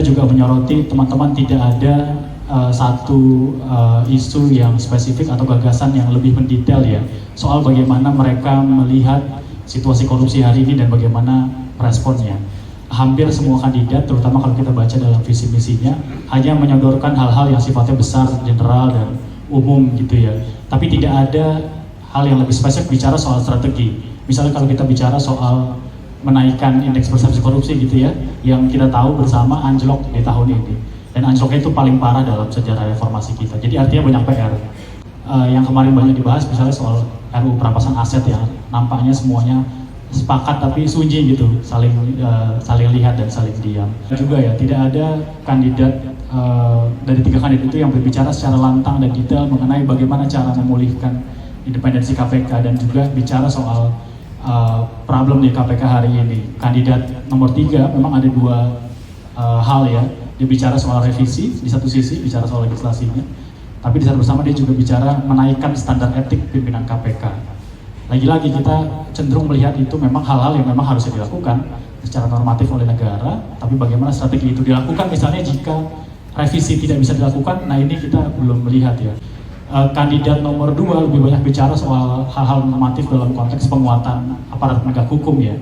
kita juga menyoroti teman-teman tidak ada satu isu yang spesifik atau gagasan yang lebih mendetail ya soal bagaimana mereka melihat situasi korupsi hari ini dan bagaimana responnya. Hampir semua kandidat, terutama kalau kita baca dalam visi misinya, hanya menyodorkan hal-hal yang sifatnya besar, general dan umum gitu ya. Tapi tidak ada hal yang lebih spesifik bicara soal strategi. Misalnya kalau kita bicara soal menaikkan indeks persepsi korupsi gitu ya, yang kita tahu bersama anjlok di tahun ini. Dan anjloknya itu paling parah dalam sejarah reformasi kita. Jadi artinya banyak PR. Yang kemarin banyak dibahas misalnya soal RUU perampasan aset ya, nampaknya semuanya sepakat tapi sunyi gitu, saling lihat dan saling diam. Juga ya, tidak ada kandidat dari 3 kandidat itu yang berbicara secara lantang dan detail mengenai bagaimana cara memulihkan independensi KPK dan juga bicara soal problem di KPK hari ini. Kandidat nomor 3 memang ada 2 hal ya. Dia bicara soal revisi di satu sisi, bicara soal legislasinya, tapi di saat bersama dia juga bicara menaikkan standar etik pimpinan KPK. Lagi-lagi kita cenderung melihat itu memang hal-hal yang memang harus dilakukan secara normatif oleh negara, tapi bagaimana strategi itu dilakukan misalnya jika revisi tidak bisa dilakukan, nah ini kita belum melihat ya. Kandidat nomor 2 lebih banyak bicara soal hal-hal normatif dalam konteks penguatan aparat penegak hukum ya,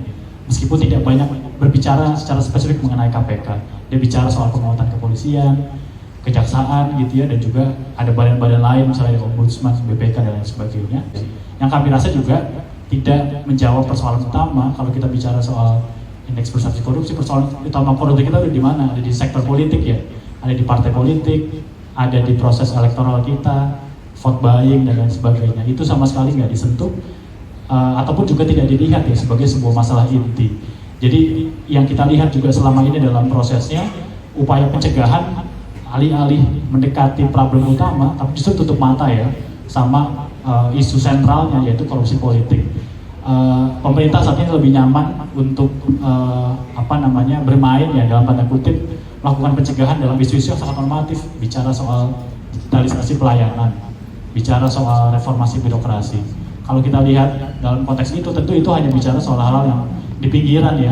meskipun tidak banyak berbicara secara spesifik mengenai KPK. Dia bicara soal penguatan kepolisian, kejaksaan gitu ya, dan juga ada badan-badan lain misalnya Ombudsman, BPK dan lain sebagainya. Yang kami rasa juga tidak menjawab persoalan utama kalau kita bicara soal indeks persepsi korupsi. Persoalan utama korupsi kita ada di mana? Ada di sektor politik ya, ada di partai politik, ada di proses elektoral kita, vote buying dan lain sebagainya. Itu sama sekali nggak disentuh ataupun juga tidak dilihat ya sebagai sebuah masalah inti. Jadi yang kita lihat juga selama ini dalam prosesnya upaya pencegahan alih-alih mendekati problem utama, tapi justru tutup mata ya sama isu sentralnya yaitu korupsi politik. Pemerintah saat ini lebih nyaman untuk bermain ya dalam tanda kutip melakukan pencegahan dalam isu-isu yang sangat normatif, bicara soal digitalisasi pelayanan, bicara soal reformasi birokrasi. Kalau kita lihat dalam konteks itu tentu itu hanya bicara soal hal-hal yang di pinggiran ya.